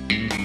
Hello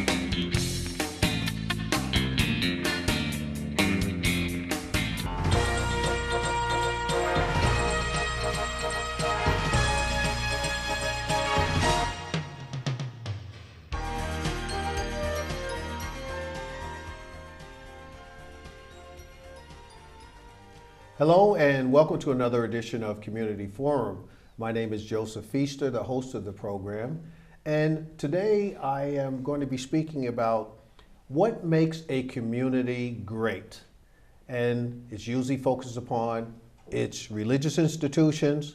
and welcome to another edition of Community Forum. My name is Joseph Feaster, the host of the program, and today I am going to be speaking about what makes a community great. And it's usually focused upon its religious institutions,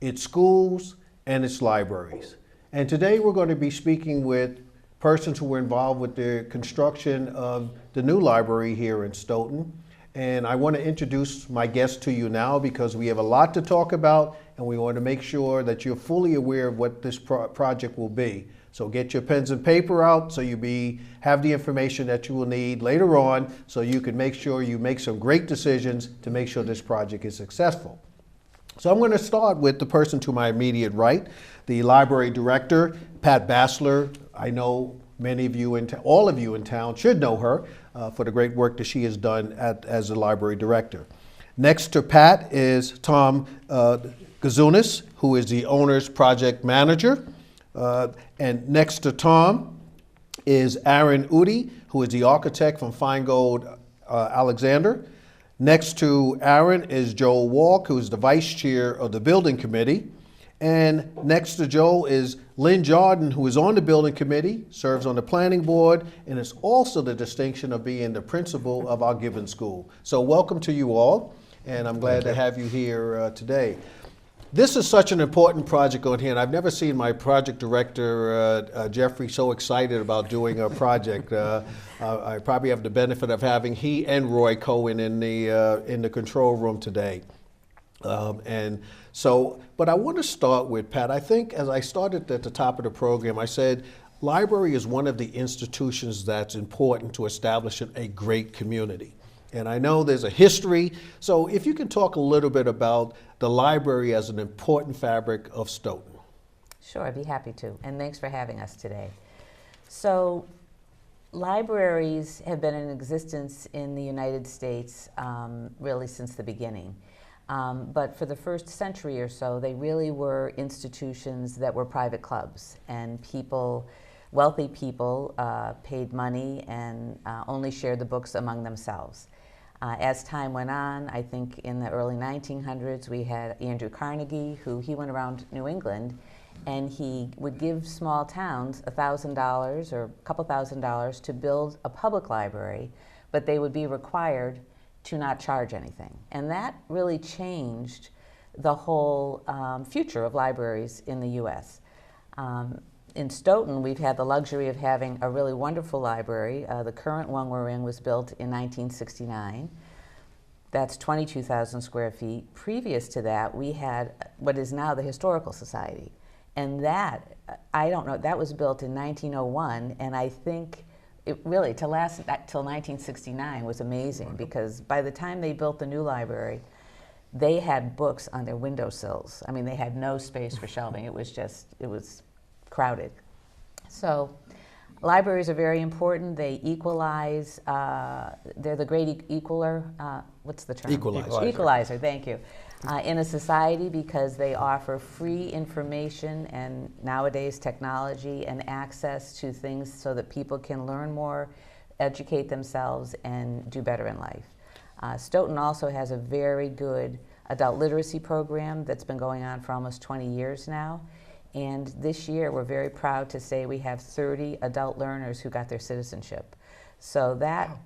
its schools, and its libraries. And today we're going to be speaking with persons who were involved with the construction of the new library here in Stoughton. And I want to introduce my guest to you now because we have a lot to talk about and we want to make sure that you're fully aware of what this project will be. So get your pens and paper out so you have the information that you will need later on so you can make sure you make some great decisions to make sure this project is successful. So I'm going to start with the person to my immediate right, the library director, Pat Bassler. I know many of you, all of you in town should know her for the great work that she has done as a library director. Next to Pat is Tom Gazunas, who is the owner's project manager. And next to Tom is Aaron Udi, who is the architect from Feingold Alexander. Next to Aaron is Joel Walk, who is the vice chair of the building committee. And next to Joel is Lynn Jordan, who is on the building committee, serves on the planning board, and is also the distinction of being the principal of our given school. So welcome to you all, and I'm glad to have you here today. This is such an important project on here, and I've never seen my project director, Jeffrey, so excited about doing a project. I probably have the benefit of having he and Roy Cohen in the control room today. But I want to start with, Pat, I think as I started at the top of the program, I said, library is one of the institutions that's important to establishing a great community. And I know there's a history, so if you can talk a little bit about the library as an important fabric of Stoughton. Sure, I'd be happy to, and thanks for having us today. So, libraries have been in existence in the United States really since the beginning. But for the first century or so, they really were institutions that were private clubs, and wealthy people paid money and only shared the books among themselves. As time went on, I think in the early 1900s, we had Andrew Carnegie, he went around New England, and he would give small towns $1,000 or a couple $1,000 to build a public library, but they would be required to not charge anything. And that really changed the whole future of libraries in the U.S. In Stoughton, we've had the luxury of having a really wonderful library. The current one we're in was built in 1969. That's 22,000 square feet. Previous to that, we had what is now the Historical Society. And that, I don't know, that was built in 1901, and I think to last till 1969 was amazing because by the time they built the new library, they had books on their windowsills. I mean, they had no space for shelving. It was crowded. So libraries are very important. They equalize. They're the great equaler. What's the term? Equalizer. Equalizer, thank you. In a society because they offer free information and nowadays technology and access to things so that people can learn more, educate themselves, and do better in life. Stoughton also has a very good adult literacy program that's been going on for almost 20 years now. And this year we're very proud to say we have 30 adult learners who got their citizenship. So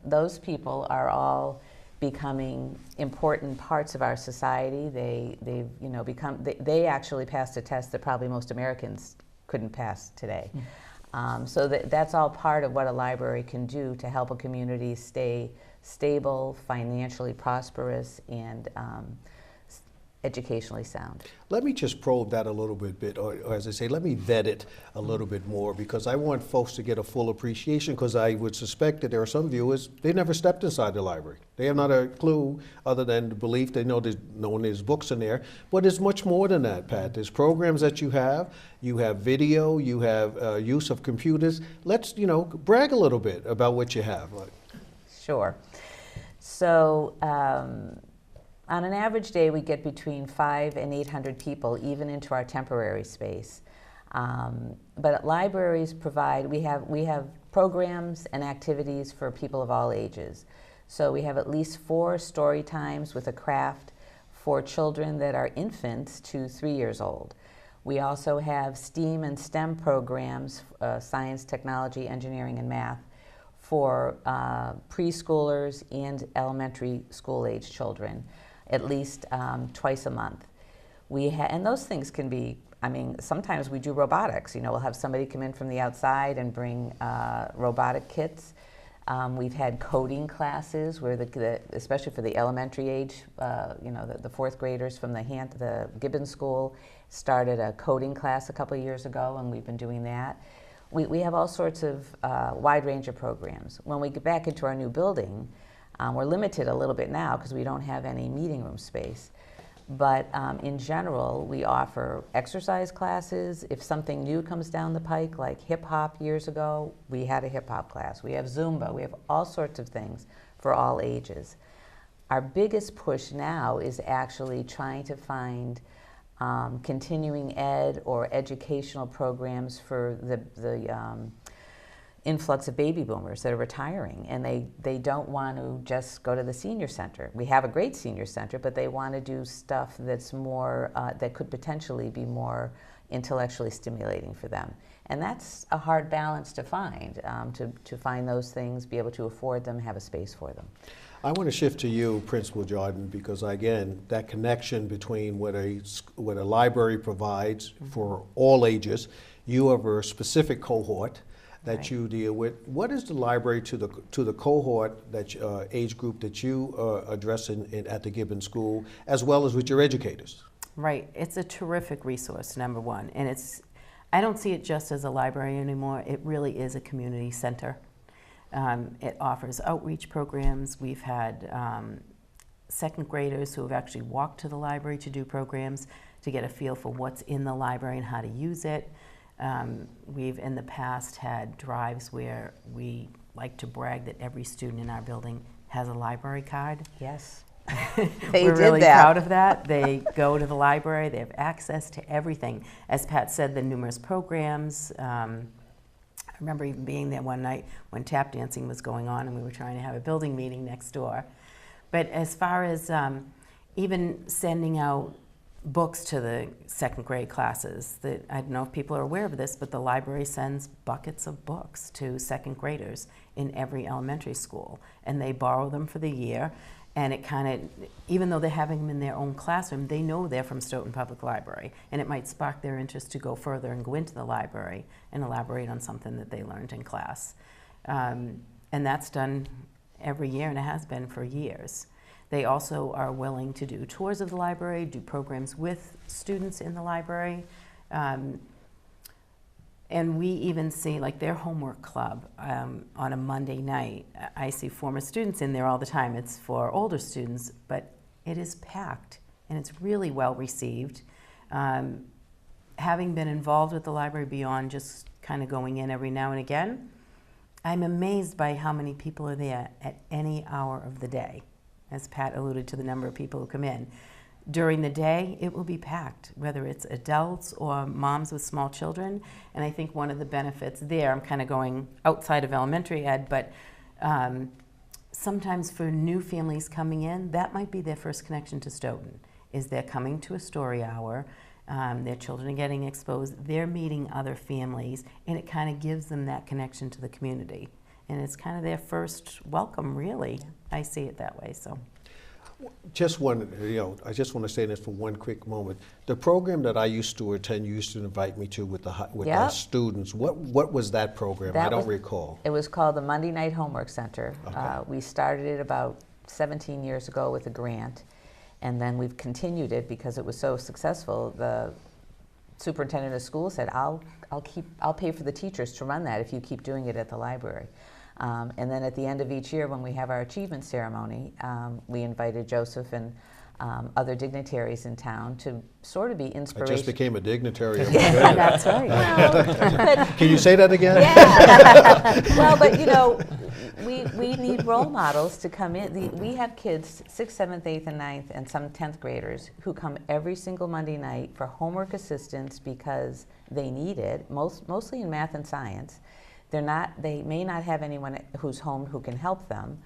those people are all becoming important parts of our society. They actually passed a test that probably most Americans couldn't pass today. So that's all part of what a library can do to help a community stay stable, financially prosperous, and educationally sound. Let me just probe that a little bit, or as I say, let me vet it a little bit more, because I want folks to get a full appreciation, because I would suspect that there are some viewers, they never stepped inside the library. They have not a clue other than the belief they know there's books in there, but it's much more than that, Pat. There's programs that you have video, you have use of computers. Let's, brag a little bit about what you have. Sure. So, on an average day, we get between 500 and 800 people, even into our temporary space. But libraries provide, we have programs and activities for people of all ages. So we have at least 4 story times with a craft for children that are infants to 3 years old. We also have STEAM and STEM programs, science, technology, engineering, and math, for preschoolers and elementary school age children, at least twice a month. And those things can be, sometimes we do robotics. We'll have somebody come in from the outside and bring robotic kits. We've had coding classes where, especially for the elementary age, the 4th graders from the Gibbons School started a coding class a couple of years ago, and we've been doing that. We have all sorts of wide range of programs. When we get back into our new building, we're limited a little bit now because we don't have any meeting room space. But in general, we offer exercise classes. If something new comes down the pike, like hip hop years ago, we had a hip hop class. We have Zumba. We have all sorts of things for all ages. Our biggest push now is actually trying to find continuing ed or educational programs for the influx of baby boomers that are retiring, and they don't want to just go to the senior center. We have a great senior center, but they want to do stuff that's more, that could potentially be more intellectually stimulating for them. And that's a hard balance to find, to find those things, be able to afford them, have a space for them. I want to shift to you, Principal Jordan, because again, that connection between what a library provides for all ages, you have a specific cohort that right. you deal with. What is the library to the cohort, that age group that you address at the Gibbons School, as well as with your educators? Right, it's a terrific resource, number one, and I don't see it just as a library anymore. It really is a community center. It offers outreach programs. We've had 2nd graders who have actually walked to the library to do programs to get a feel for what's in the library and how to use it. We've in the past had drives where we like to brag that every student in our building has a library card. Yes. We're really proud of that. They go to the library, they have access to everything. As Pat said, the numerous programs. I remember even being there one night when tap dancing was going on and we were trying to have a building meeting next door. But as far as even sending out books to the 2nd grade classes, I don't know if people are aware of this, but the library sends buckets of books to 2nd graders in every elementary school, and they borrow them for the year. And it kind of, even though they're having them in their own classroom, they know they're from Stoughton Public Library, and it might spark their interest to go further and go into the library and elaborate on something that they learned in class. And that's done every year, and it has been for years. They also are willing to do tours of the library, do programs with students in the library. And we even see, like, their homework club on a Monday night. I see former students in there all the time. It's for older students, but it is packed, and it's really well received. Having been involved with the library beyond just kind of going in every now and again, I'm amazed by how many people are there at any hour of the day, as Pat alluded to the number of people who come in. During the day, it will be packed, whether it's adults or moms with small children. And I think one of the benefits there, I'm kind of going outside of elementary ed, but sometimes for new families coming in, that might be their first connection to Stoughton, is they're coming to a story hour, their children are getting exposed, they're meeting other families, and it kind of gives them that connection to the community. And it's kind of their first welcome, really. I see it that way, so. Just one, I just want to say this for one quick moment. The program that I used to attend, you used to invite me to with the students. What was that program? I don't recall. It was called the Monday Night Homework Center. Okay. We started it about 17 years ago with a grant. And then we've continued it because it was so successful. The superintendent of schools said, I'll pay for the teachers to run that if you keep doing it at the library. And then at the end of each year, when we have our achievement ceremony, we invited Joseph and other dignitaries in town to sort of be I inspirational. just became a dignitary. That's right. Well, Can you say that again? yeah. Well, but you know, we need role models to come in. We have kids, 6th, 7th, 8th, and 9th, and some 10th graders who come every single Monday night for homework assistance because they need it, mostly in math and science. They may not have anyone who's home who can help them.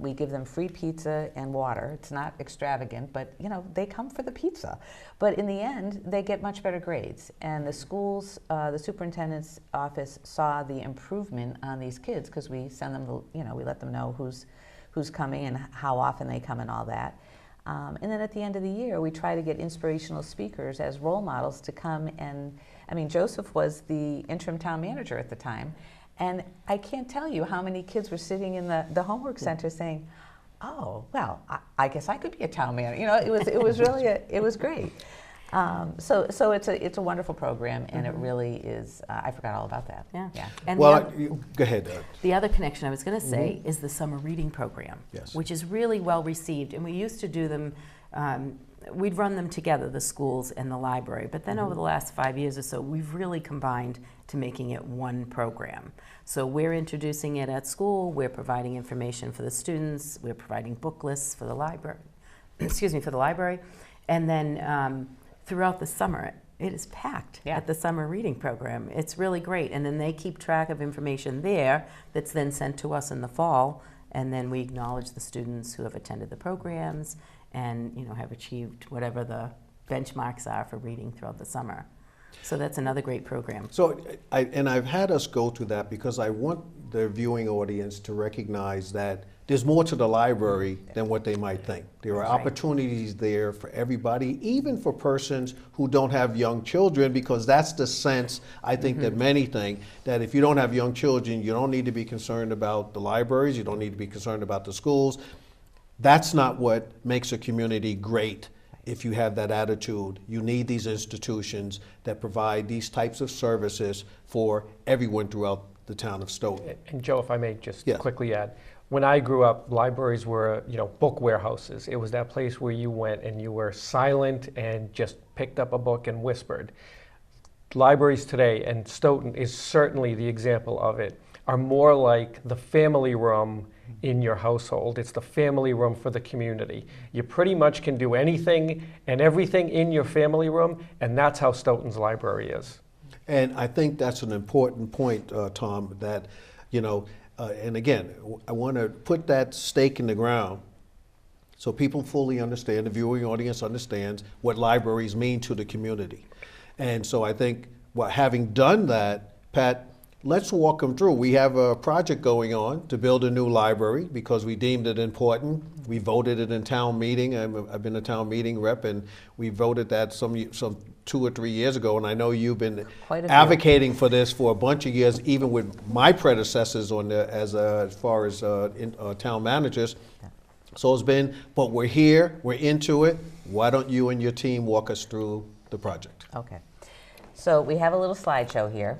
We give them free pizza and water. It's not extravagant, but you know, they come for the pizza. But in the end, they get much better grades. And the schools, the superintendent's office saw the improvement on these kids because we send them, we let them know who's coming and how often they come and all that. And then at the end of the year, we try to get inspirational speakers as role models to come and, Joseph was the interim town manager at the time. And I can't tell you how many kids were sitting in the homework center saying, "Oh, well, I guess I could be a town manager." You know, it was really it was great. So it's a wonderful program, and it really is. I forgot all about that. Yeah. Yeah. And Well, go ahead. the other connection I was going to say is the summer reading program, Yes. which is really well received. And we used to do them. We'd run them together, the schools and the library. But then over the last 5 years or so, we've really combined to making it one program. So we're introducing it at school. We're providing information for the students. We're providing book lists for the library. For the library, and then throughout the summer, it is packed at the summer reading program. It's really great, and then they keep track of information there that's then sent to us in the fall, and then we acknowledge the students who have attended the programs and have achieved whatever the benchmarks are for reading throughout the summer. So that's another great program. So, I've had us go to that because I want the viewing audience to recognize that there's more to the library than what they might think. There are opportunities there for everybody, even for persons who don't have young children, because that's the sense, I think, that many think, that if you don't have young children, you don't need to be concerned about the libraries, you don't need to be concerned about the schools. That's not what makes a community great. If you have that attitude, you need these institutions that provide these types of services for everyone throughout the town of Stoughton. And Joe, if I may just quickly add, when I grew up, libraries were, book warehouses. It was that place where you went and you were silent and just picked up a book and whispered. Libraries today, and Stoughton is certainly the example of it, are more like the family room in your household. It's the family room for the community. You pretty much can do anything and everything in your family room, and that's how Stoughton's library is. And I think that's an important point, Tom, that, and again, I want to put that stake in the ground so people fully understand, the viewing audience understands what libraries mean to the community. And so I think, having done that, Pat, let's walk them through. We have a project going on to build a new library because we deemed it important. We voted it in town meeting. I've been a town meeting rep, and we voted that some 2 or 3 years ago. And I know you've been advocating for this for a bunch of years, even with my predecessors on as far as town managers. So it's been, but we're here, we're into it. Why don't you and your team walk us through the project? Okay. So we have a little slideshow here.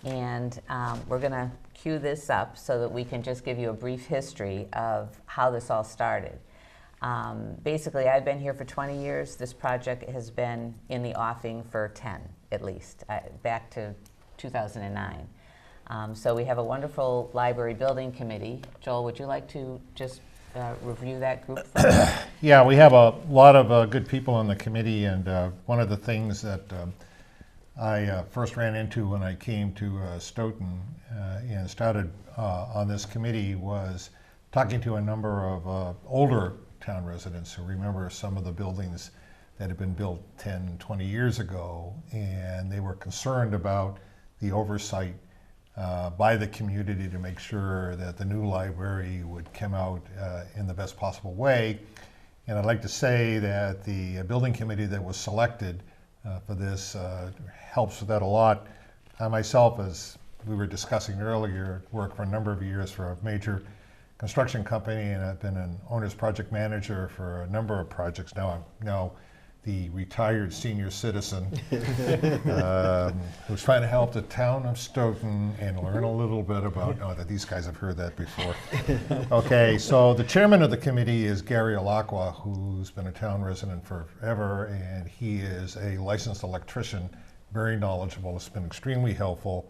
And we're going to cue this up so that we can just give you a brief history of how this all started. Basically, I've been here for 20 years. This project has been in the offing for 10, at least, back to 2009. So we have a wonderful library building committee. Joel, would you like to just review that group? Yeah, we have a lot of good people on the committee, and one of the things that I first ran into when I came to Stoughton and started on this committee was talking to a number of older town residents who remember some of the buildings that had been built 10, 20 years ago, and they were concerned about the oversight by the community to make sure that the new library would come out in the best possible way. And I'd like to say that the building committee that was selected for this helps with that a lot. I myself, as we were discussing earlier, worked for a number of years for a major construction company, and I've been an owner's project manager for a number of projects. Now I'm the retired senior citizen who's trying to help the town of Stoughton and learn a little bit about, that these guys have heard that before. Okay, so the chairman of the committee is Gary Alacqua, who's been a town resident forever, and he is a licensed electrician, very knowledgeable. It's been extremely helpful.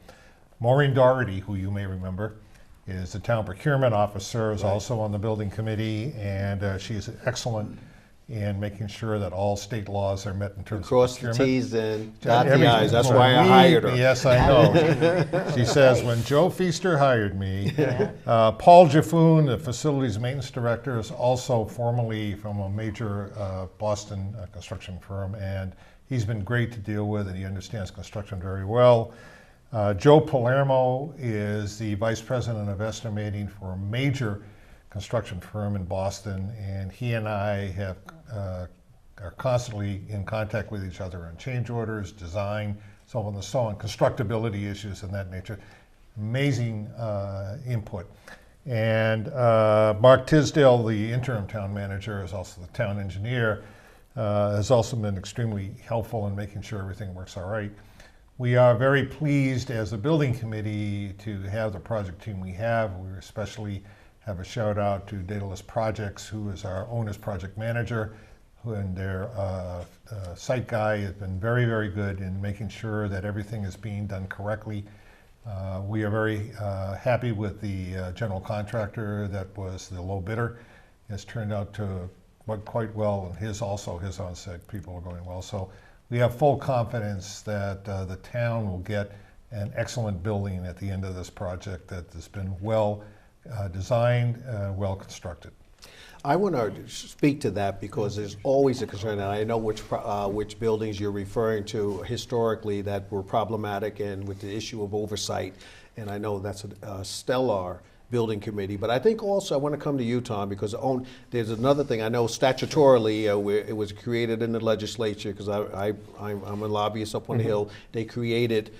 Maureen Doherty, who you may remember, is the town procurement officer, is also on the building committee, and she is excellent in making sure that all state laws are met in terms Cross of the procurement. T's and dot the I's. That's why I hired her. Yes, I know. She says, when Joe Feaster hired me, Paul Jaffoon, the facilities maintenance director, is also formerly from a major Boston construction firm, and he's been great to deal with, and he understands construction very well. Joe Palermo is the vice president of estimating for a major construction firm in Boston, and he and I are constantly in contact with each other on change orders, design, so on and so on, constructability issues and that nature. Amazing input. And Mark Tisdale, the interim town manager, is also the town engineer, has also been extremely helpful in making sure everything works all right. We are very pleased as a building committee to have the project team we have. We especially have a shout out to Daedalus Projects, who is our owner's project manager, and their site guy has been very, very good in making sure that everything is being done correctly. We are very happy with the general contractor that was the low bidder. It's turned out to work quite well, and his on-site people are going well. So we have full confidence that the town will get an excellent building at the end of this project that has been well designed, well constructed. I want to speak to that because there's always a concern, and I know which buildings you're referring to historically that were problematic, and with the issue of oversight, and I know that's a stellar building committee. But I think also I want to come to you, Tom, because there's another thing. I know statutorily it was created in the legislature, because I'm a lobbyist up on the Hill. They created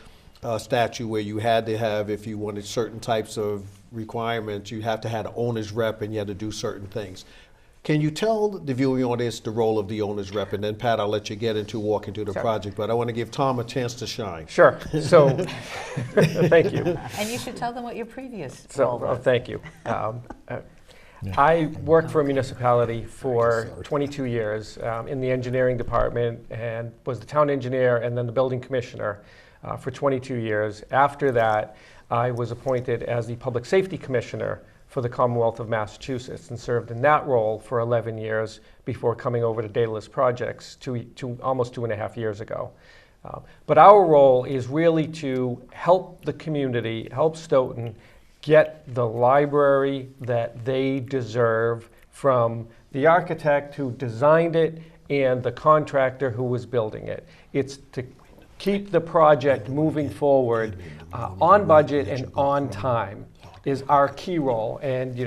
a statute where you had to have, if you wanted certain types of requirements, you have to have an owner's rep and you had to do certain things. Can you tell the viewing audience the role of the owner's rep? And then Pat, I'll let you get into walking through the project, but I want to give Tom a chance to shine. Sure. So, thank you. And you should tell them what your previous role was. Thank you. I worked for a municipality for 22 years in the engineering department, and was the town engineer and then the building commissioner for 22 years. After that, I was appointed as the public safety commissioner for the Commonwealth of Massachusetts and served in that role for 11 years before coming over to Daedalus Projects almost 2.5 years ago. But our role is really to help the community, help Stoughton get the library that they deserve from the architect who designed it and the contractor who was building it. It's to keep the project moving forward on budget and on time is our key role. And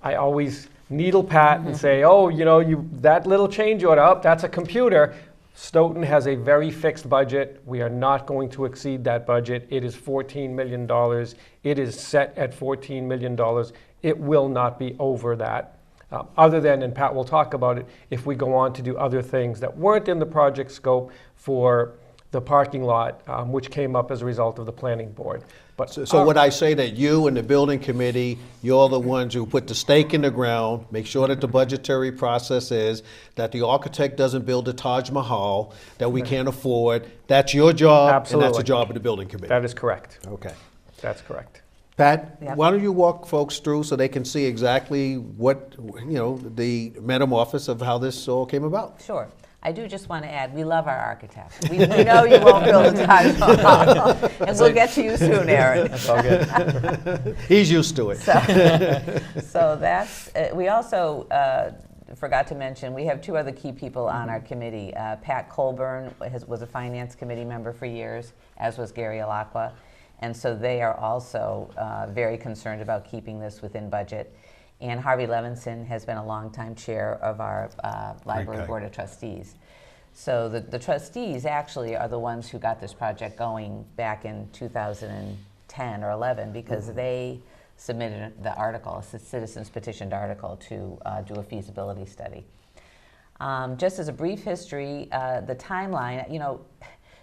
I always needle Pat and say, oh, that little change order, that's a computer. Stoughton has a very fixed budget. We are not going to exceed that budget. It is $14 million. It is set at $14 million. It will not be over that. Other than, and Pat will talk about it, if we go on to do other things that weren't in the project scope for the parking lot, which came up as a result of the planning board. But so would I say that you and the building committee, you're the ones who put the stake in the ground, make sure that the budgetary process is, that the architect doesn't build a Taj Mahal that we can't afford. That's your job, Absolutely. and that's the job of the building committee. That is correct. Okay. That's correct. Pat, Yep. why don't you walk folks through so they can see exactly what, the metamorphosis of how this all came about? Sure. I do just want to add, we love our architect. We know you won't build a Taj Mahal, and we'll get to you soon, Aaron. That's all good. He's used to it. So that's, we also forgot to mention, we have two other key people on our committee. Pat Colburn was a finance committee member for years, as was Gary Alacqua. And so they are also very concerned about keeping this within budget. And Harvey Levinson has been a longtime chair of our Library Board of Trustees. So the trustees actually are the ones who got this project going back in 2010 or 11, because they submitted the article, a citizens petitioned article, to do a feasibility study. Just as a brief history, the timeline, you know,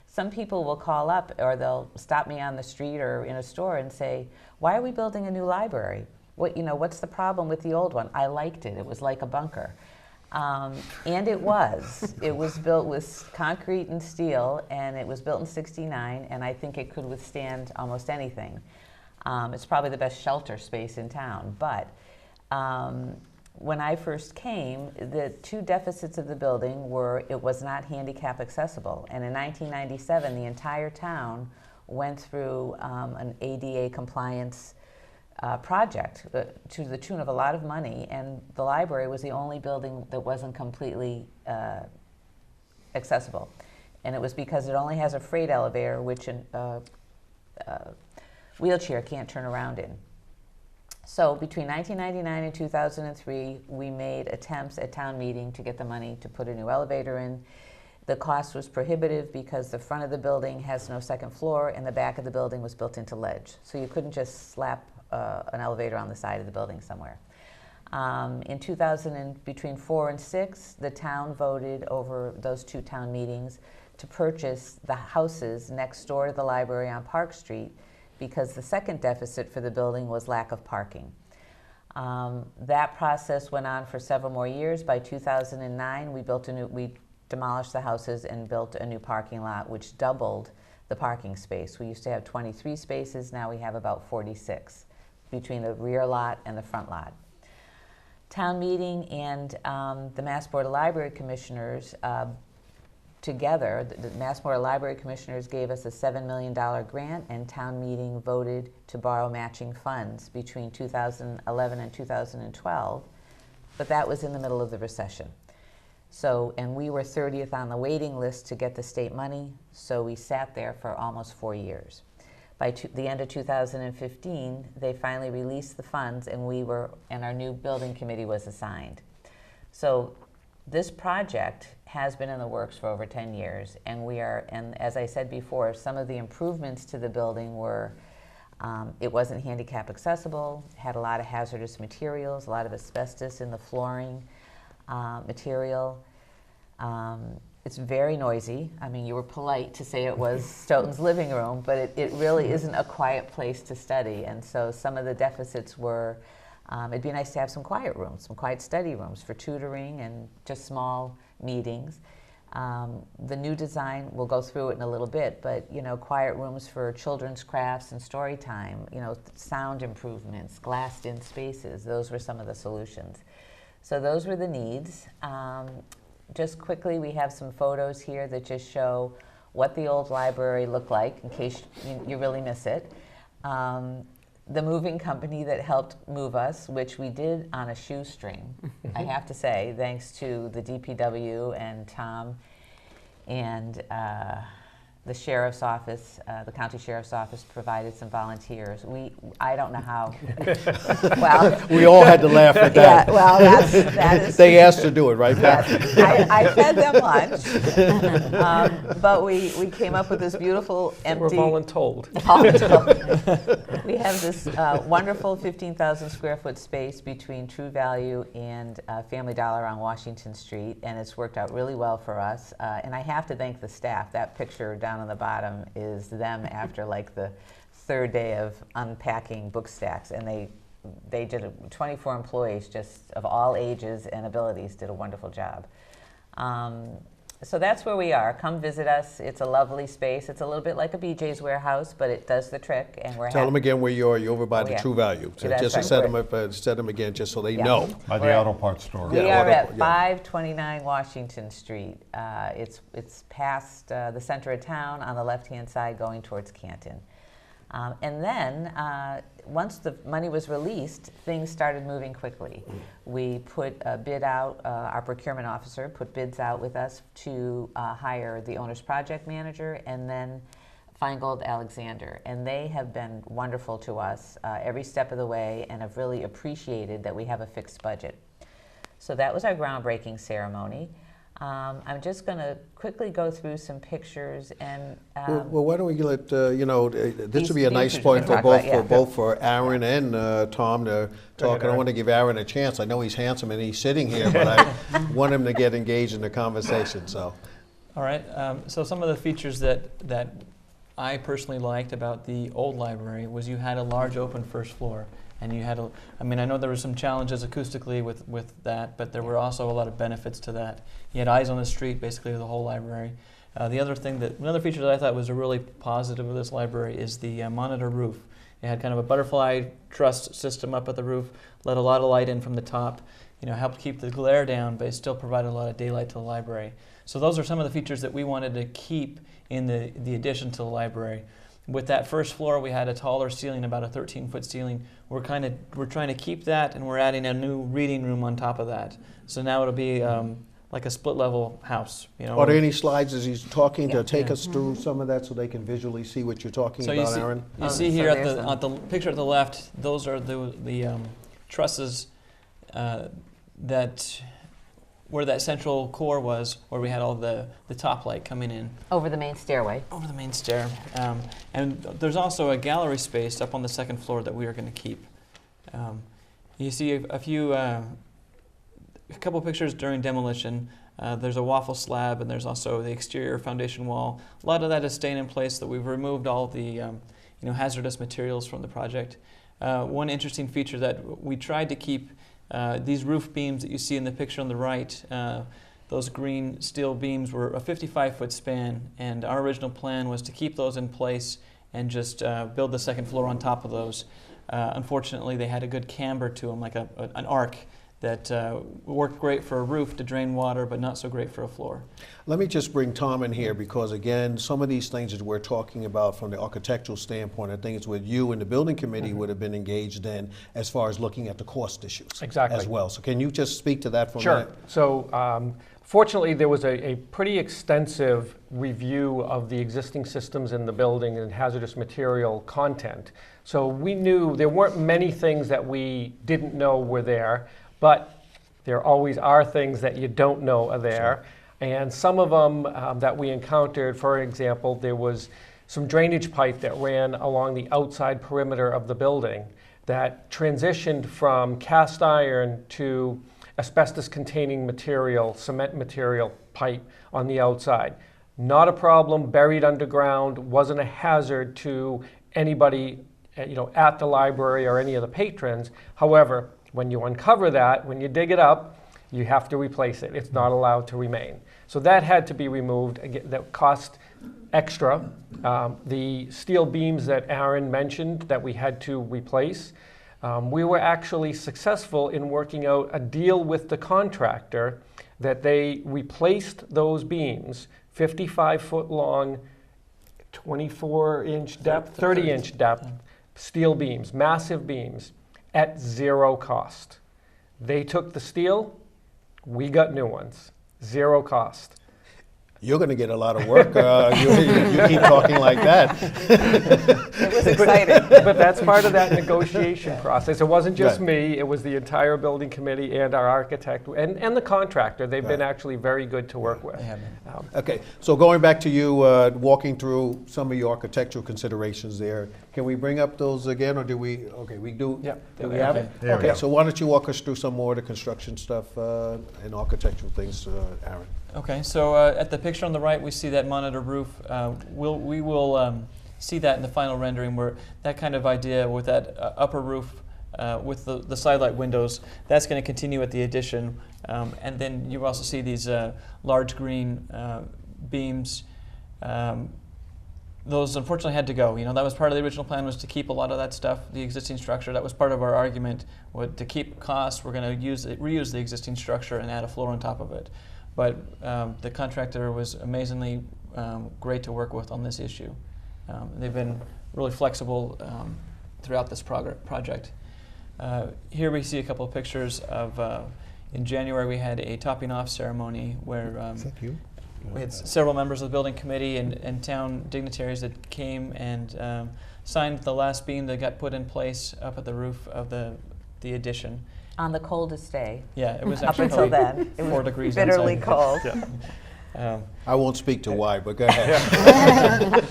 some people will call up or they'll stop me on the street or in a store and say, why are we building a new library? What's the problem with the old one? I liked it. It was like a bunker. And it was. It was built with concrete and steel, and it was built in '69, and I think it could withstand almost anything. It's probably the best shelter space in town. But when I first came, the two deficits of the building were it was not handicap accessible. And in 1997, the entire town went through an ADA compliance project to the tune of a lot of money, and the library was the only building that wasn't completely accessible. And it was because it only has a freight elevator, which a wheelchair can't turn around in. So between 1999 and 2003, we made attempts at town meeting to get the money to put a new elevator in. The cost was prohibitive because the front of the building has no second floor and the back of the building was built into ledge. So you couldn't just slap an elevator on the side of the building somewhere. In 2000, between 4 and 6, the town voted over those two town meetings to purchase the houses next door to the library on Park Street, because the second deficit for the building was lack of parking. That process went on for several more years. By 2009, we demolished the houses and built a new parking lot, which doubled the parking space. We used to have 23 spaces, now we have about 46 between the rear lot and the front lot. Town meeting and the Mass Board of Library Commissioners together, the Mass Board of Library Commissioners gave us a $7 million grant, and town meeting voted to borrow matching funds between 2011 and 2012, but that was in the middle of the recession. So, and we were 30th on the waiting list to get the state money, so we sat there for almost 4 years. By the end of 2015, they finally released the funds, and our new building committee was assigned. So this project has been in the works for over 10 years, and and as I said before, some of the improvements to the building were, it wasn't handicap accessible, had a lot of hazardous materials, a lot of asbestos in the flooring material. It's very noisy. I mean, you were polite to say it was Stoughton's living room, but it really isn't a quiet place to study. And so some of the deficits were, it'd be nice to have some quiet rooms, some quiet study rooms for tutoring and just small meetings. The new design, we'll go through it in a little bit, but quiet rooms for children's crafts and story time, sound improvements, glassed-in spaces, those were some of the solutions. So those were the needs. Just quickly, we have some photos here that just show what the old library looked like, in case you really miss it. The moving company that helped move us, which we did on a shoestring, I have to say, thanks to the DPW and Tom and the sheriff's office, the county sheriff's office provided some volunteers. I don't know how. Well, we all had to laugh at that. Yeah, well, that is. They asked to do it, right, Pat? Yes, I fed them lunch, but we came up with this beautiful empty. We're voluntold. We have this wonderful 15,000 square foot space between True Value and Family Dollar on Washington Street, and it's worked out really well for us. And I have to thank the staff. That picture down on the bottom is them after like the third day of unpacking book stacks, and they did 24 employees, just of all ages and abilities, did a wonderful job. So that's where we are. Come visit us. It's a lovely space. It's a little bit like a BJ's Warehouse, but it does the trick, and we're Tell them again where you are. You're over by the True Value. So that's just right. to set them again, just so they know. By the auto parts store. We are at 529 Washington Street. It's past the center of town on the left-hand side going towards Canton. And then, once the money was released, things started moving quickly. We put a bid out, our procurement officer put bids out with us to hire the owner's project manager and then Feingold Alexander. And they have been wonderful to us every step of the way and have really appreciated that we have a fixed budget. So that was our groundbreaking ceremony. I'm just going to quickly go through some pictures and. Well, why don't we let this would be a nice these point for talk both about, yeah. for Aaron and Tom to talk. I don't want to give Aaron a chance. I know he's handsome and he's sitting here, but I want him to get engaged in the conversation. So. All right. So some of the features that I personally liked about the old library was you had a large open first floor. And you had I know there were some challenges acoustically with that, but there were also a lot of benefits to that. You had eyes on the street, basically, the whole library. Another feature that I thought was a really positive of this library is the monitor roof. It had kind of a butterfly truss system up at the roof, let a lot of light in from the top, helped keep the glare down, but it still provided a lot of daylight to the library. So those are some of the features that we wanted to keep in the addition to the library. With that first floor, we had a taller ceiling, about a 13-foot ceiling. We're trying to keep that, and we're adding a new reading room on top of that. So now it'll be like a split-level house. Are there any slides as he's talking to take us through some of that so they can visually see what you're talking about, Aaron? You see here at the picture at the left, those are the trusses where that central core was, where we had all the top light coming in. Over the main stairway. Over the main stair. And there's also a gallery space up on the second floor that we are going to keep. You see a couple pictures during demolition. There's a waffle slab, and there's also the exterior foundation wall. A lot of that is staying in place, that we've removed all the hazardous materials from the project. One interesting feature that we tried to keep, these roof beams that you see in the picture on the right, those green steel beams were a 55-foot span, and our original plan was to keep those in place and just build the second floor on top of those. Unfortunately, they had a good camber to them, like an arc that worked great for a roof to drain water, but not so great for a floor. Let me just bring Tom in here because, again, some of these things that we're talking about from the architectural standpoint, I think it's what you and the building committee would have been engaged in as far as looking at the cost issues as well. So can you just speak to that for a minute? Sure. So fortunately, there was a pretty extensive review of the existing systems in the building and hazardous material content. So we knew there weren't many things that we didn't know were there, but there always are things that you don't know are there. Sure. And some of them that we encountered, for example, there was some drainage pipe that ran along the outside perimeter of the building that transitioned from cast iron to asbestos-containing material, cement material pipe on the outside. Not a problem, buried underground, wasn't a hazard to anybody at the library or any of the patrons. However, when you uncover that, when you dig it up, you have to replace it. It's not allowed to remain. So that had to be removed. Again, that cost extra. The steel beams that Aaron mentioned that we had to replace, we were actually successful in working out a deal with the contractor that they replaced those beams, 55-foot long, 24-inch depth, 30-inch depth, steel beams, massive beams, at zero cost. They took the steel, we got new ones, zero cost. You're going to get a lot of work. You keep talking like that. It was exciting. But that's part of that negotiation process. It wasn't just me, it was the entire building committee and our architect and the contractor. They've been actually very good to work with. Okay, so going back to you, walking through some of your architectural considerations there, can we bring up those again, or do we? Okay, we do. Yeah. Do we have it? There we Okay, go. so why don't you walk us through some more of the construction stuff and architectural things, Aaron? Okay, so at the picture on the right, we see that monitor roof. We will see that in the final rendering, where that kind of idea with that upper roof with the sidelight windows, that's going to continue at the addition. And then you also see these large green beams. Those unfortunately had to go. That was part of the original plan, was to keep a lot of that stuff, the existing structure. That was part of our argument. To keep costs, we're going to reuse the existing structure and add a floor on top of it. But the contractor was amazingly great to work with on this issue. They've been really flexible throughout this project. Here we see a couple of pictures of, in January we had a topping off ceremony where Is that you? we had several members of the building committee and town dignitaries that came and signed the last beam that got put in place up at the roof of the the addition. On the coldest day. Yeah, it was Up actually until probably then, it 4 was degrees bitterly inside. cold. I won't speak to why, but go ahead.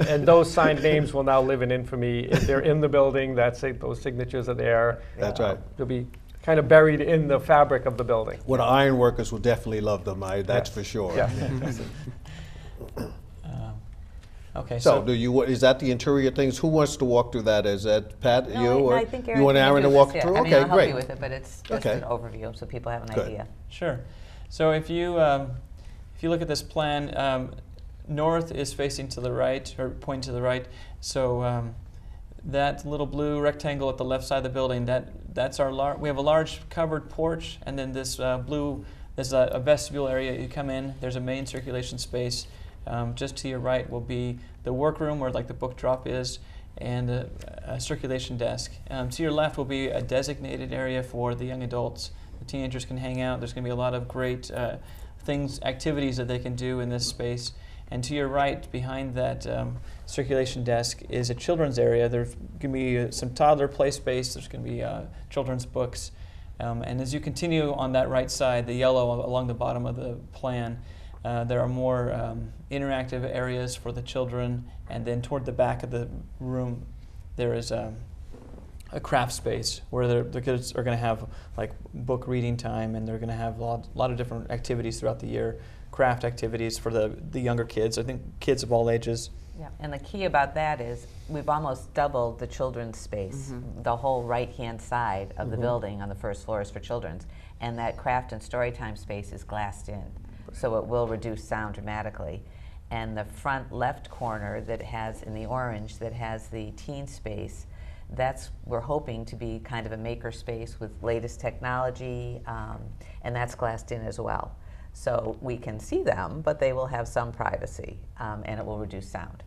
And those signed names will now live in infamy. If they're in the building, that's it, those signatures are there. That's right. They'll be kind of buried in the fabric of the building. Well, the iron workers will definitely love them, that's for sure. Yeah. Okay, So, is that the interior things? Who wants to walk through that? Is that Pat, you, No, or I think Aaron you want can Aaron do to walk this, yeah. through? I mean, Okay, I'll help great. you with it, but it's just Okay. an overview so people have an Good. idea. sure. So if you look at this plan, north is facing to the right, or pointing to the right. So that little blue rectangle at the left side of the building, that's our we have a large covered porch, and then this blue, there's a vestibule area. You come in, there's a main circulation space. Just to your right will be the workroom where like the book drop is, and a circulation desk. To your left will be a designated area for the young adults. The teenagers can hang out. There's going to be a lot of great activities that they can do in this space. And to your right, behind that circulation desk, is a children's area. There's going to be some toddler play space. There's going to be children's books. And as you continue on that right side, the yellow along the bottom of the plan, there are more interactive areas for the children. And then toward the back of the room, there is a craft space where the kids are going to have like book reading time, and they're going to have a lot of different activities throughout the year, craft activities for the younger kids. I think kids of all ages. Yeah, and the key about that is we've almost doubled the children's space. Mm-hmm. The whole right-hand side of the building on the first floor is for children's, and that craft and story time space is glassed in, so it will reduce sound dramatically. And the front left corner that has, in the orange, that has the teen space, we're hoping to be kind of a maker space with latest technology, and that's glassed in as well. So we can see them, but they will have some privacy, and it will reduce sound.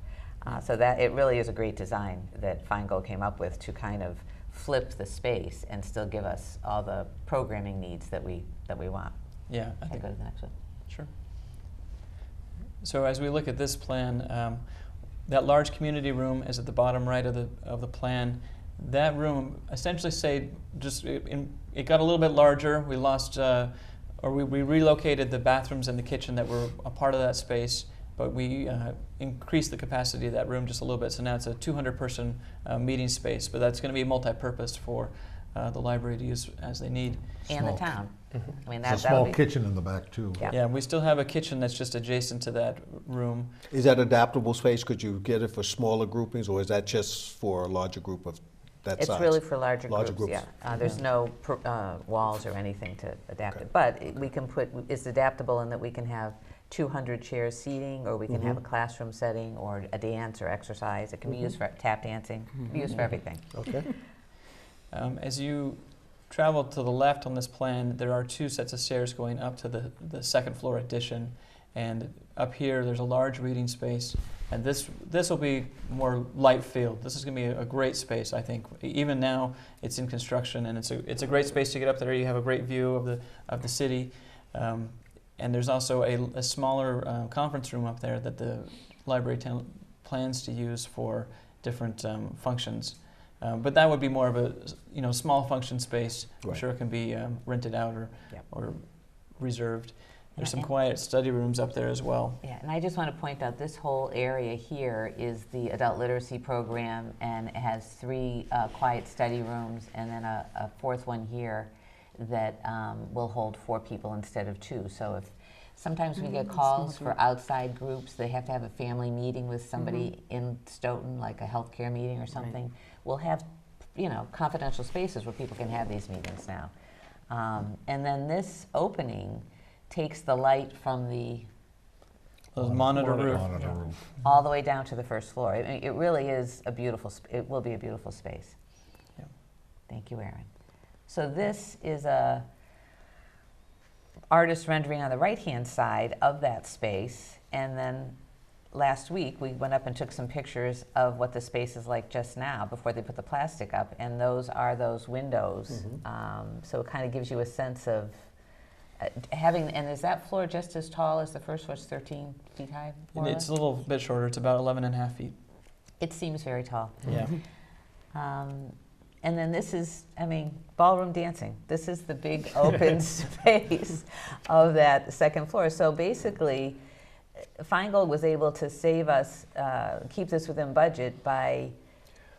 So that it really is a great design that Feingold came up with to kind of flip the space and still give us all the programming needs that we want. Yeah, I Okay, think go to the next one. sure. So as we look at this plan, that large community room is at the bottom right of the plan. That room, essentially, it got a little bit larger. We lost, we relocated the bathrooms and the kitchen that were a part of that space, but we increased the capacity of that room just a little bit. So now it's a 200-person meeting space, but that's going to be multi-purpose for the library to use as they need. And the town. I mean, There's a small kitchen in the back too. Yeah. Yeah, we still have a kitchen that's just adjacent to that room. Is that adaptable space? Could you get it for smaller groupings, or is that just for a larger group of that size? It's really for larger Larger groups, groups. yeah. There's no walls or anything to adapt it. But we can it's adaptable in that we can have 200 chairs seating, or we can have a classroom setting, or a dance or exercise. It can be used for tap dancing. It can be used for everything. Okay. As you travel to the left on this plan, there are 2 sets of stairs going up to the second floor addition. And up here, there's a large reading space. And this will be more light field. This is going to be a great space, I think. Even now, it's in construction, and it's a great space to get up there. You have a great view of the city. And there's also a smaller conference room up there that the library plans to use for different functions. But that would be more of a small function space. I'm Right. sure it can be rented out or reserved. There's some And- quiet study rooms up there as well. Yeah, and I just want to point out this whole area here is the adult literacy program, and it has 3 quiet study rooms, and then a 4th one here that will hold 4 people instead of 2. So if sometimes we get calls for outside groups, they have to have a family meeting with somebody in Stoughton, like a healthcare meeting or something. We'll have, confidential spaces where people can have these meetings now. And then this opening takes the light from the Those monitor roof. Monitor room. all the way down to the first floor. It really is a beautiful, it will be a beautiful space. Yeah. Thank you, Aaron. So this is a artist rendering on the right-hand side of that space, and then last week we went up and took some pictures of what the space is like just now before they put the plastic up, and those are those windows. So it kind of gives you a sense of and is that floor just as tall as the first floor? It's 13 feet high, more or It's less? a little bit shorter. It's about 11.5 feet. It seems very tall. Yeah. And then this is, ballroom dancing. This is the big open space of that second floor. So basically, Feingold was able to save us, keep this within budget by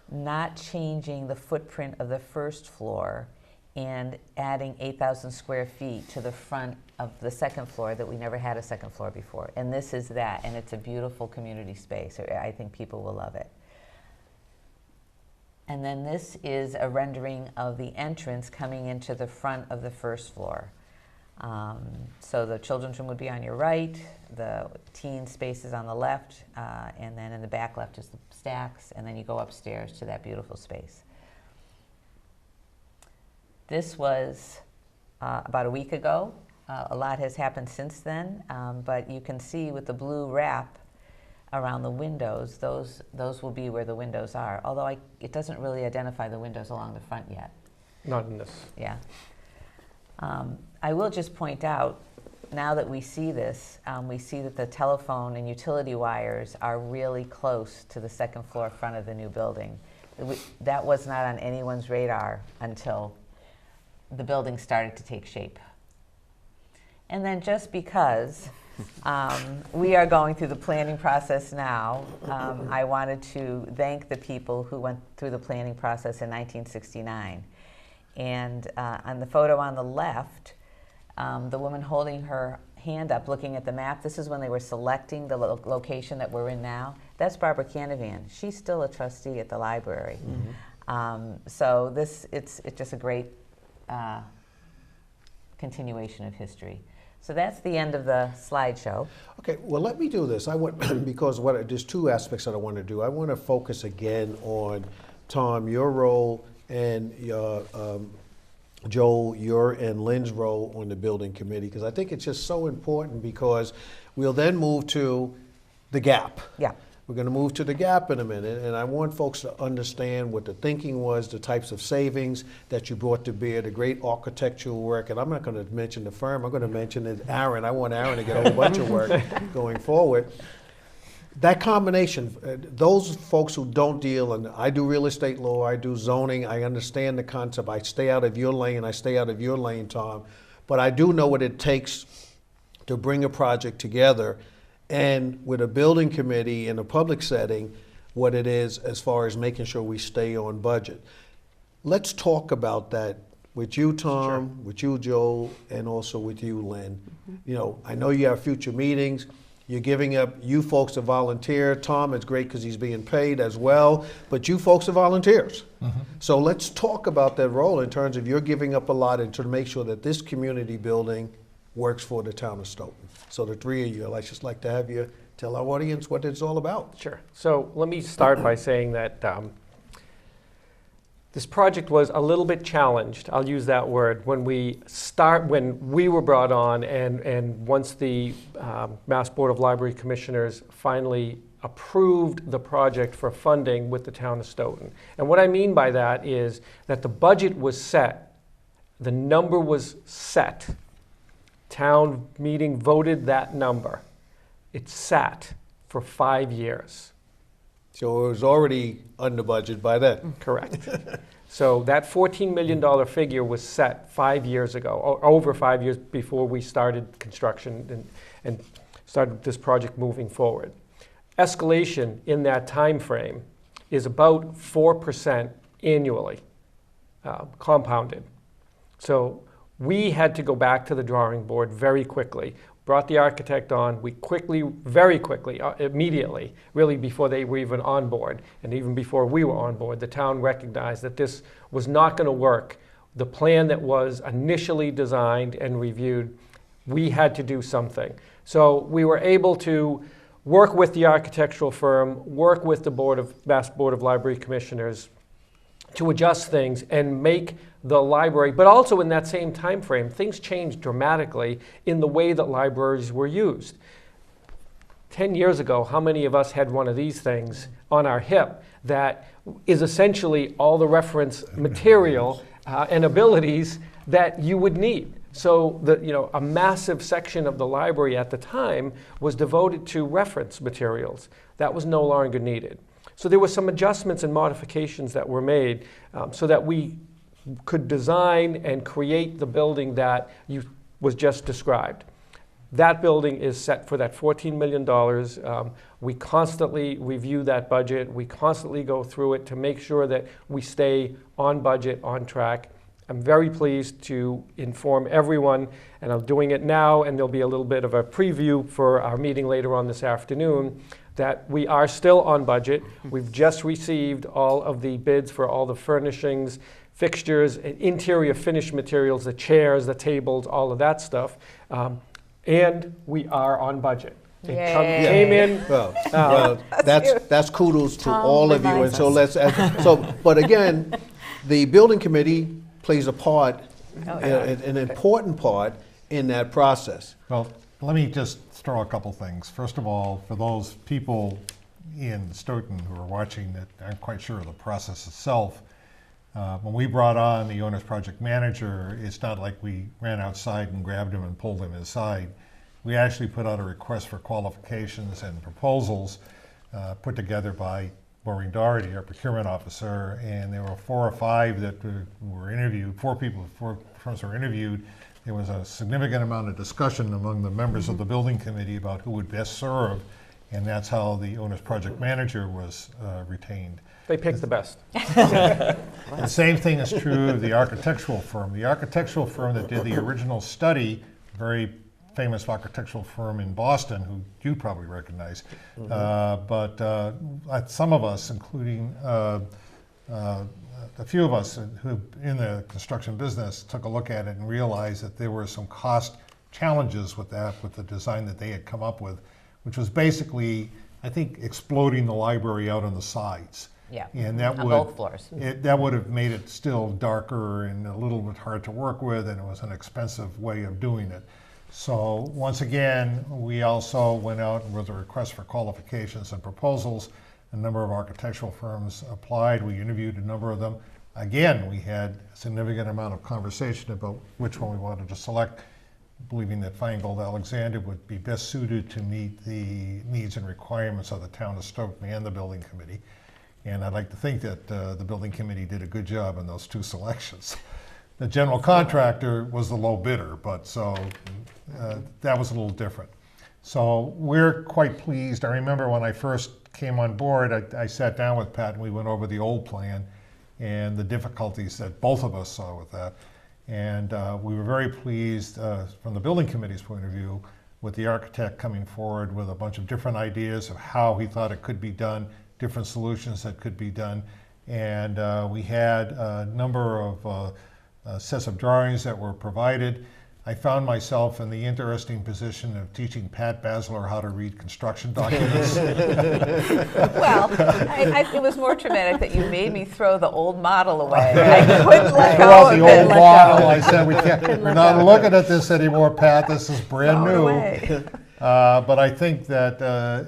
not changing the footprint of the first floor and adding 8,000 square feet to the front of the second floor that we never had a second floor before. And this is that, and it's a beautiful community space. I think people will love it. And then this is a rendering of the entrance coming into the front of the first floor. So the children's room would be on your right, the teen space is on the left, and then in the back left is the stacks, and then you go upstairs to that beautiful space. This was about a week ago. A lot has happened since then, but you can see with the blue wrap around the windows, those will be where the windows are, although it doesn't really identify the windows along the front yet. Not in this. Yeah. I will just point out, now that we see this, we see that the telephone and utility wires are really close to the second floor front of the new building. That was not on anyone's radar until the building started to take shape. And then just because we are going through the planning process now, I wanted to thank the people who went through the planning process in 1969. And on the photo on the left, the woman holding her hand up looking at the map, this is when they were selecting the location that we're in now. That's Barbara Canavan. She's still a trustee at the library. So it's just a great continuation of history. So that's the end of the slideshow. Okay, well, let me do this. I want because there's two aspects that I want to do. I want to focus again on, Tom, your role, and Joel, your and Lynn's role on the building committee, because I think it's just so important, because we'll then move to the gap. Yeah. We're going to move to the gap in a minute, and I want folks to understand what the thinking was, the types of savings that you brought to bear, the great architectural work, and I'm not going to mention the firm, I'm going to mention it, Aaron. I want Aaron to get a whole bunch of work going forward. That combination, those folks who don't deal, and I do real estate law, I do zoning, I understand the concept, I stay out of your lane, I stay out of your lane, Tom, but I do know what it takes to bring a project together. And with a building committee in a public setting, what it is as far as making sure we stay on budget. Let's talk about that with you, Tom, sure, with you, Joel, and also with you, Lynn. You know, I know you have future meetings. You're giving up, you folks to volunteer. Tom, it's great because he's being paid as well, but you folks are volunteers. So let's talk about that role in terms of you're giving up a lot and to make sure that this community building works for the town of Stoughton. So the three of you, I'd just like to have you tell our audience what it's all about. Sure. So let me start by saying that this project was a little bit challenged, I'll use that word, when we were brought on, and once the Mass Board of Library Commissioners finally approved the project for funding with the town of Stoughton. And what I mean by that is that the budget was set, the number was set. Town meeting voted that number. It sat for 5 years. So it was already under budget by then. Correct. So that $14 million figure was set 5 years ago, over 5 years before we started construction and started this project moving forward. Escalation in that time frame is about 4% annually, compounded. So we had to go back to the drawing board very quickly, brought the architect on, we quickly, very quickly, immediately, really before they were even on board, and even before we were on board, the town recognized that this was not going to work. The plan that was initially designed and reviewed, we had to do something. So we were able to work with the architectural firm, work with the Mass Board of Library Commissioners to adjust things and make the library, but also in that same time frame, things changed dramatically in the way that libraries were used. 10 years ago, how many of us had one of these things on our hip that is essentially all the reference material and abilities that you would need? So a massive section of the library at the time was devoted to reference materials. That was no longer needed. So there were some adjustments and modifications that were made so that we could design and create the building that was just described. That building is set for that $14 million. We constantly review that budget. We constantly go through it to make sure that we stay on budget, on track. I'm very pleased to inform everyone, and I'm doing it now, and there'll be a little bit of a preview for our meeting later on this afternoon, that we are still on budget. We've just received all of the bids for all the furnishings, fixtures, and interior finish materials, the chairs, the tables, all of that stuff. And we are on budget. It came in. Well, that's kudos to Tom all of you. And so but again, the building committee plays a part, an important part in that process. Well, let me just throw a couple things. First of all, for those people in Stoughton who are watching that aren't quite sure of the process itself, when we brought on the owner's project manager, it's not like we ran outside and grabbed him and pulled him inside. We actually put out a request for qualifications and proposals put together by Maureen Doherty, our procurement officer, and there were 4 or 5 that were interviewed, 4 firms were interviewed. There was a significant amount of discussion among the members of the building committee about who would best serve, and that's how the owner's project manager was retained. They picked the best. The same thing is true of the architectural firm. The architectural firm that did the original study, very famous architectural firm in Boston, who you probably recognize, but some of us, including a few of us who in the construction business, took a look at it and realized that there were some cost challenges with the design that they had come up with, which was basically, I think, exploding the library out on the sides. Yeah, and that on both floors. That would have made it still darker and a little bit hard to work with, and it was an expensive way of doing it. So once again, we also went out with a request for qualifications and proposals. A number of architectural firms applied. We interviewed a number of them. Again, we had a significant amount of conversation about which one we wanted to select, believing that Feingold Alexander would be best suited to meet the needs and requirements of the town of Stoughton and the building committee. And I'd like to think that the building committee did a good job in those 2 selections. The general contractor was the low bidder, but so that was a little different. So we're quite pleased. I remember when I first came on board, I sat down with Pat and we went over the old plan and the difficulties that both of us saw with that. And we were very pleased from the building committee's point of view with the architect coming forward with a bunch of different ideas of how he thought it could be done, different solutions that could be done. And we had a number of sets of drawings that were provided. I found myself in the interesting position of teaching Pat Basler how to read construction documents. Well, it was more traumatic that you made me throw the old model away. I couldn't let go of the it. old model. I said, we're not looking at this anymore, Pat. This is brand new. But I think that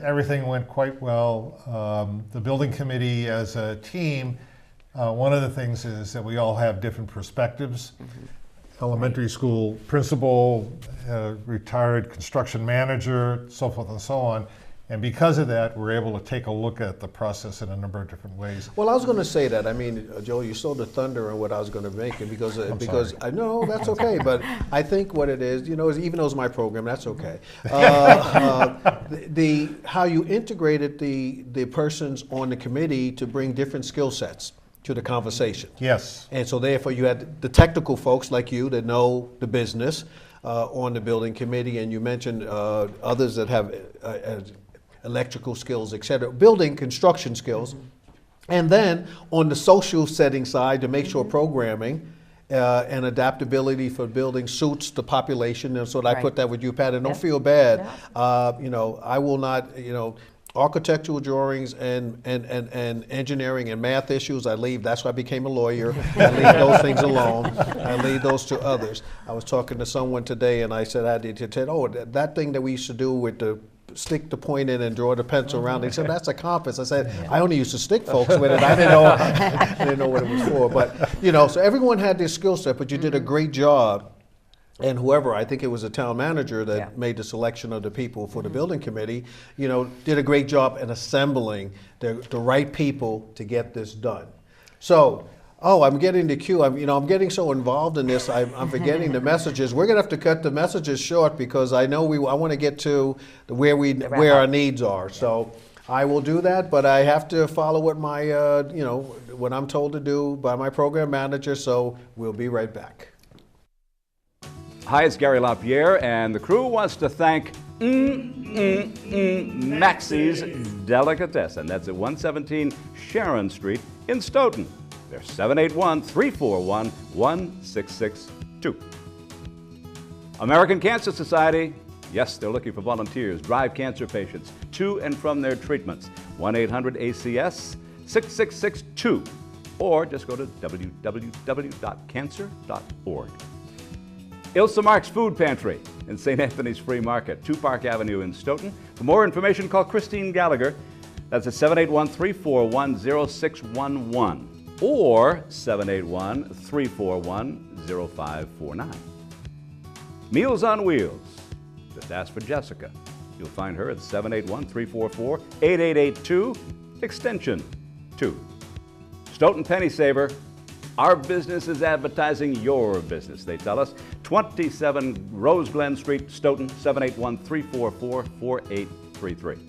everything went quite well. The building committee as a team, one of the things is that we all have different perspectives. Elementary school principal, retired construction manager, so forth and so on. And because of that, we're able to take a look at the process in a number of different ways. Well, I was going to say that. I mean, Joe, you stole the thunder on what I was going to make it because I know that's okay. But I think what it is, even though it's my program, that's okay. How you integrated the persons on the committee to bring different skill sets to the conversation. Yes. And so therefore you had the technical folks like you that know the business on the building committee, and you mentioned others that have electrical skills, et cetera, building construction skills. And then on the social setting side to make sure programming and adaptability for building suits the population. And so I put that with you, Pat, and don't feel bad. I will not, architectural drawings and engineering and math issues, I leave. That's why I became a lawyer. I leave those things alone. I leave those to others. I was talking to someone today and I said, that thing that we used to do with the stick the point in and draw the pencil around. They said, that's a compass. I said, I only used to stick folks with it. I didn't know what it was for. But, so everyone had their skill set, but you did a great job and whoever, I think it was the town manager that Yeah. made the selection of the people for the building committee, did a great job in assembling the right people to get this done. So, I'm getting the cue. I'm getting so involved in this, I'm forgetting the messages. We're gonna have to cut the messages short because I know I want to get to where our needs are. So I will do that, but I have to follow what my what I'm told to do by my program manager. So we'll be right back. Hi, it's Gary LaPierre, and the crew wants to thank Maxie's Delicatessen. That's at 117 Sharon Street in Stoughton. They're 781-341-1662. American Cancer Society, yes, they're looking for volunteers. Drive cancer patients to and from their treatments. 1-800-ACS-6662, or just go to www.cancer.org. Ilsa Mark's Food Pantry in St. Anthony's Free Market, 2 Park Avenue in Stoughton. For more information, call Christine Gallagher. That's at 781-341-0611 or 781-341-0549. Meals on Wheels. Just ask for Jessica. You'll find her at 781-344-8882, extension 2. Stoughton Penny Saver. Our business is advertising your business, they tell us. 27 Rose Glen Street, Stoughton, 781-344-4833.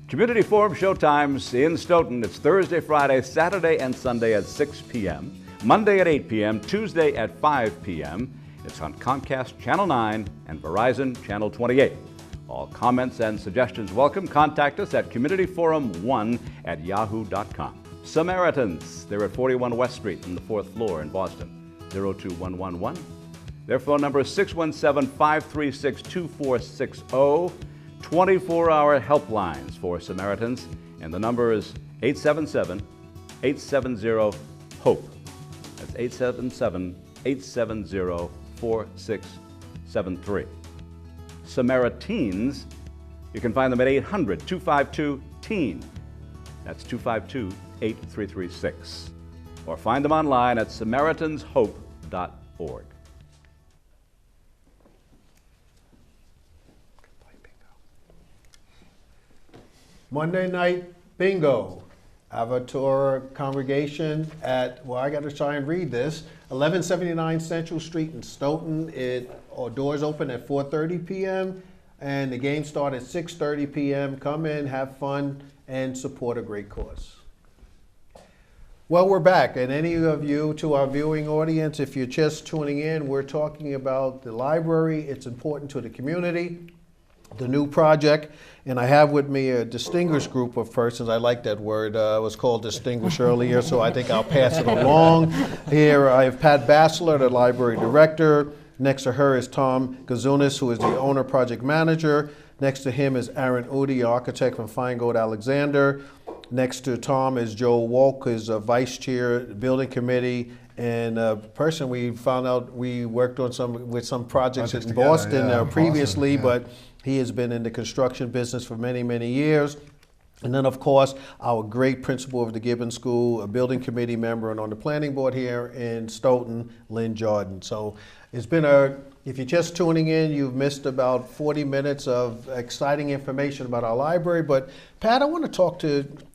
Community Forum showtimes in Stoughton. It's Thursday, Friday, Saturday, and Sunday at 6 p.m., Monday at 8 p.m., Tuesday at 5 p.m. It's on Comcast Channel 9 and Verizon Channel 28. All comments and suggestions welcome. Contact us at communityforum1@yahoo.com. Samaritans, they're at 41 West Street on the 4th floor in Boston, 02111. Their phone number is 617-536-2460. 24-hour helplines for Samaritans, and the number is 877-870-HOPE. That's 877-870-4673. Samaritans, you can find them at 800-252-TEEN. That's 252-8336. Or find them online at SamaritansHope.org. Monday night bingo. Avatar congregation at, I got to try and read this, 1179 Central Street in Stoughton. Doors open at 4:30 p.m. and the game start at 6:30 p.m. Come in, have fun, and support a great cause. Well, we're back, and any of you, to our viewing audience, if you're just tuning in, we're talking about the library. It's important to the community, the new project, and I have with me a distinguished group of persons. I like that word. It was called distinguished earlier, so I think I'll pass it along. Here I have Pat Bassler, the library director. Next to her is Tom Gazunas, who is the owner project manager. Next to him is Aaron Udi, architect from Feingold Alexander. Next to Tom is Joe Wolk, who's a vice chair, building committee, and a person we found out we worked on with some projects in Boston previously, but he has been in the construction business for many, many years. And then, of course, our great principal of the Gibbon School, a building committee member, and on the planning board here in Stoughton, Lynn Jordan. So it's been if you're just tuning in, you've missed about 40 minutes of exciting information about our library. But Pat, I want to talk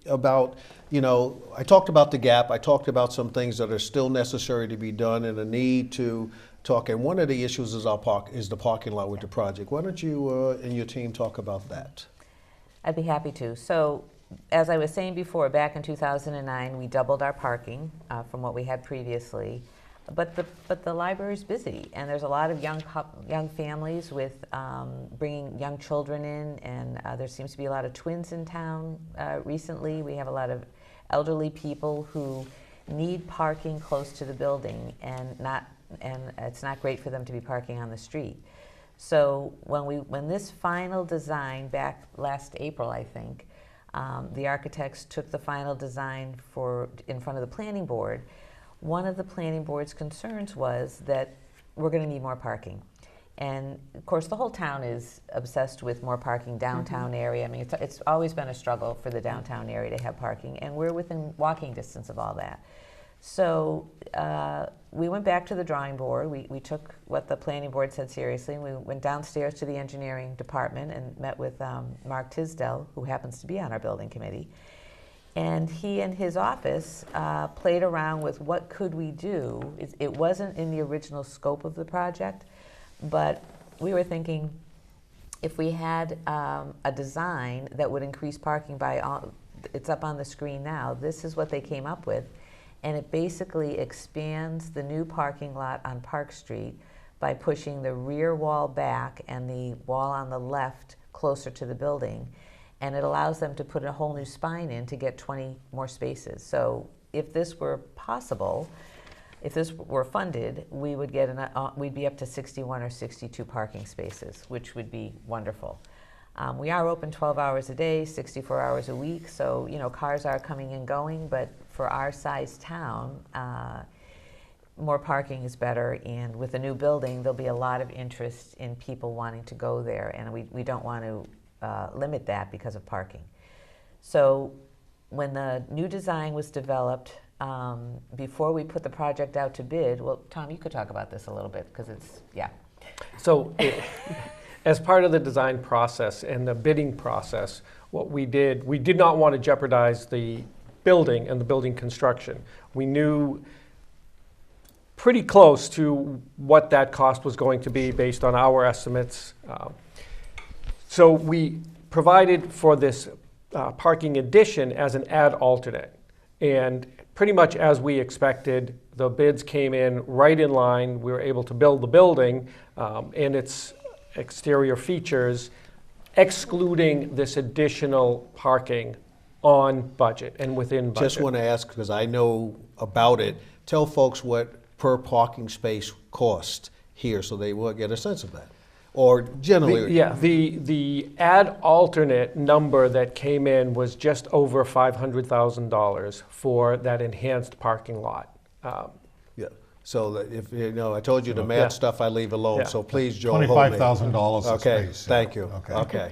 about, I talked about the gap. I talked about some things that are still necessary to be done and a need to talk. And one of the issues is the parking lot with the project. Why don't you and your team talk about that? I'd be happy to. So, as I was saying before, back in 2009, we doubled our parking from what we had previously. But the library's busy, and there's a lot of young families with bringing young children in, and there seems to be a lot of twins in town recently. We have a lot of elderly people who need parking close to the building, and it's not great for them to be parking on the street. So when this final design, back last April, I think, the architects took the final design in front of the planning board. One of the planning board's concerns was that we're going to need more parking. And of course, the whole town is obsessed with more parking downtown area. I mean, it's always been a struggle for the downtown area to have parking, and we're within walking distance of all that. So we went back to the drawing board. We took what the planning board said seriously, and we went downstairs to the engineering department and met with Mark Tisdale, who happens to be on our building committee. And he and his office played around with what could we do. It wasn't in the original scope of the project, but we were thinking if we had a design that would increase parking by, it's up on the screen now, this is what they came up with. And it basically expands the new parking lot on Park Street by pushing the rear wall back and the wall on the left closer to the building. And it allows them to put a whole new spine in to get 20 more spaces. So if this were possible, if this were funded, we would get we'd be up to 61 or 62 parking spaces, which would be wonderful. We are open 12 hours a day, 64 hours a week, so cars are coming and going, but for our size town, more parking is better, and with the new building, there'll be a lot of interest in people wanting to go there, and we don't want to limit that because of parking. So when the new design was developed, before we put the project out to bid, well, Tom, you could talk about this a little bit, because yeah. So as part of the design process and the bidding process, what we did not want to jeopardize the building and the building construction. We knew pretty close to what that cost was going to be based on our estimates. So we provided for this parking addition as an ad alternate. And pretty much as we expected, the bids came in right in line. We were able to build the building and its exterior features, excluding this additional parking on budget and within budget. Just want to ask, because I know about it, tell folks what per parking space cost here so they will get a sense of that. Or generally. The ad alternate number that came in was just over $500,000 for that enhanced parking lot. Yeah. So that if I told you the math stuff I leave alone. Yeah. So please, Joel, hold me. $25,000 a Okay. space. Thank you. Okay.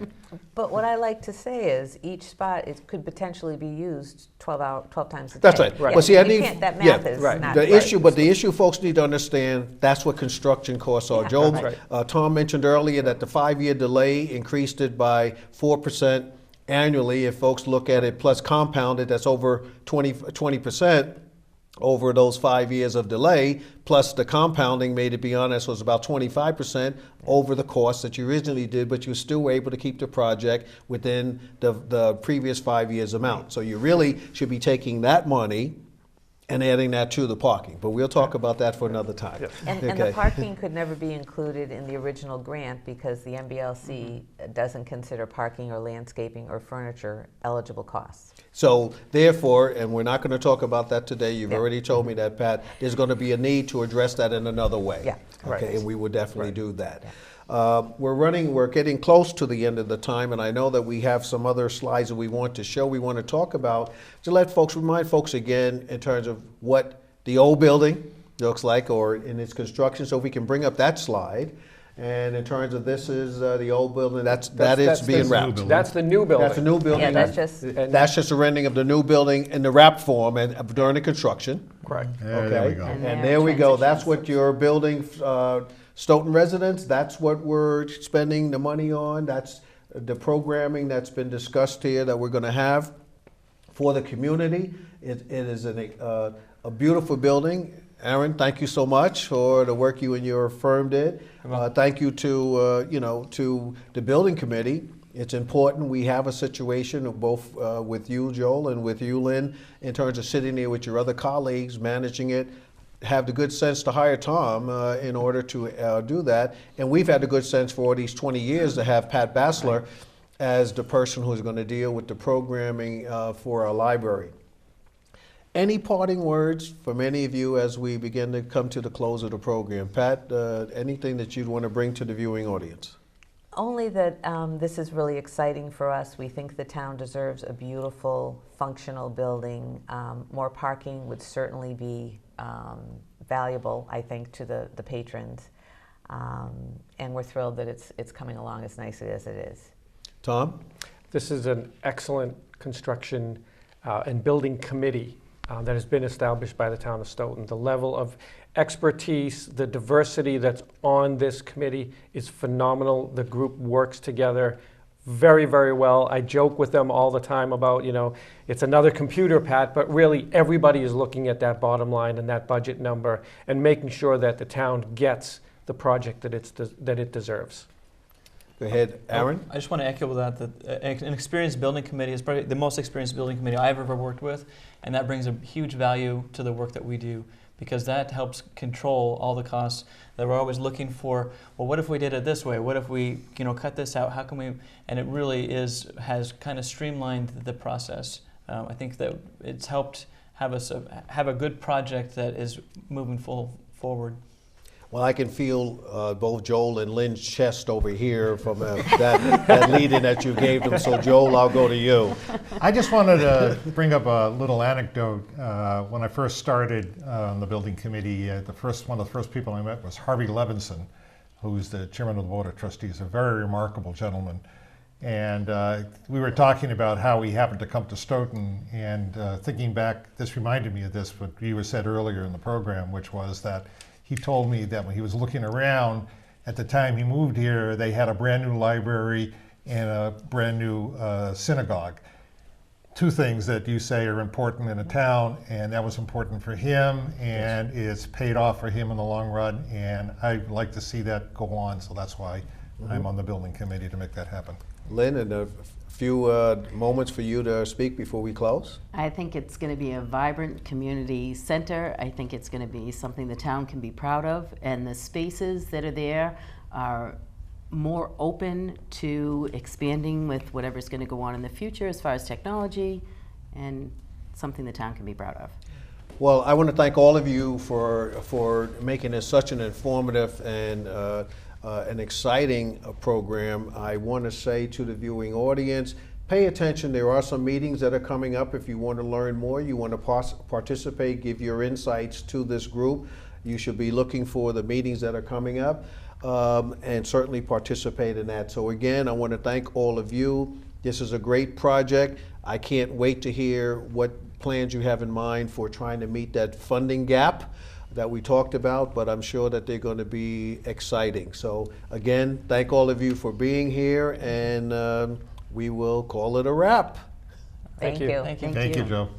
But what I like to say is each spot could potentially be used 12 times a day. That's right. Right. Well, see, I You need can't, that math is right. not the right. issue, but the issue folks need to understand, that's what construction costs are. Yeah, Joel, right. Tom mentioned earlier that the 5-year delay increased it by 4% annually. If folks look at it plus compounded, that's over 20% over those 5 years of delay, plus the compounding made it beyond that, so it's about 25% over the cost that you originally did, but you still were able to keep the project within the previous 5 years amount. So you really should be taking that money and adding that to the parking. But we'll talk about that for another time. And the parking could never be included in the original grant because the MBLC doesn't consider parking or landscaping or furniture eligible costs. So therefore, and we're not going to talk about that today, you've already told me that, Pat, there's going to be a need to address that in another way. Yeah. Okay, Right. and we will definitely do that. We're getting close to the end of the time, and I know that we have some other slides that we want to show, we want to talk about, to remind folks again in terms of what the old building looks like or in its construction. So if we can bring up that slide. And in terms of this is the old building, that is being wrapped. That's the new building. That's the new building. Yeah, that's just, That's just a rendering of the new building in the wrap form and during the construction. Correct. There we go. And And now there we go. That's transitions. what you're building, Stoughton residents. That's what we're spending the money on. That's the programming that's been discussed here that we're going to have for the community. It is a beautiful building. Aaron, thank you so much for the work you and your firm did. Thank you to to the building committee. It's important we have a situation of both with you, Joel, and with you, Lynn, in terms of sitting there with your other colleagues, managing it. Have the good sense to hire Tom in order to do that. And we've had the good sense for all these 20 years to have Pat Bassler as the person who's going to deal with the programming for our library. Any parting words from any of you as we begin to come to the close of the program? Pat, anything that you'd want to bring to the viewing audience? only that this is really exciting for us. We think the town deserves a beautiful, functional building. More parking would certainly be valuable, I think, to the patrons. And we're thrilled that it's coming along as nicely as it is. Tom? This is an excellent construction and building committee that has been established by the town of Stoughton. The level of expertise, the diversity that's on this committee is phenomenal. The group works together very, very well. I joke with them all the time about, it's another computer, Pat, but really everybody is looking at that bottom line and that budget number and making sure that the town gets the project that it deserves. Go ahead, Aaron. I just want to echo that an experienced building committee is probably the most experienced building committee I've ever worked with, and that brings a huge value to the work that we do, because that helps control all the costs that we're always looking for. Well, what if we did it this way? What if we, cut this out? How can we? And it really has kind of streamlined the process. I think that it's helped have us have a good project that is moving forward. Well, I can feel both Joel and Lynn's chest over here from that lead-in that you gave them. So, Joel, I'll go to you. I just wanted to bring up a little anecdote. When I first started on the building committee, one of the first people I met was Harvey Levinson, who's the chairman of the Board of Trustees, a very remarkable gentleman. And we were talking about how he happened to come to Stoughton, and thinking back, this reminded me of this, what you said earlier in the program, which was that he told me that when he was looking around, at the time he moved here, they had a brand new library and a brand new synagogue. Two things that you say are important in a town, and that was important for him, and it's paid off for him in the long run, and I'd like to see that go on, so that's why I'm on the building committee to make that happen. Lynn, and a few moments for you to speak before we close. I think it's going to be a vibrant community center. I think it's going to be something the town can be proud of, and the spaces that are there are more open to expanding with whatever's going to go on in the future as far as technology, and something the town can be proud of. Well, I want to thank all of you for making this such an informative and an exciting program. I want to say to the viewing audience, pay attention. There are some meetings that are coming up. If you want to learn more, you want to participate, give your insights to this group, you should be looking for the meetings that are coming up, and certainly participate in that. So again, I want to thank all of you. This is a great project. I can't wait to hear what plans you have in mind for trying to meet that funding gap that we talked about, but I'm sure that they're going to be exciting. So again, thank all of you for being here, and we will call it a wrap. Thank you. Thank you. Thank you, Joe.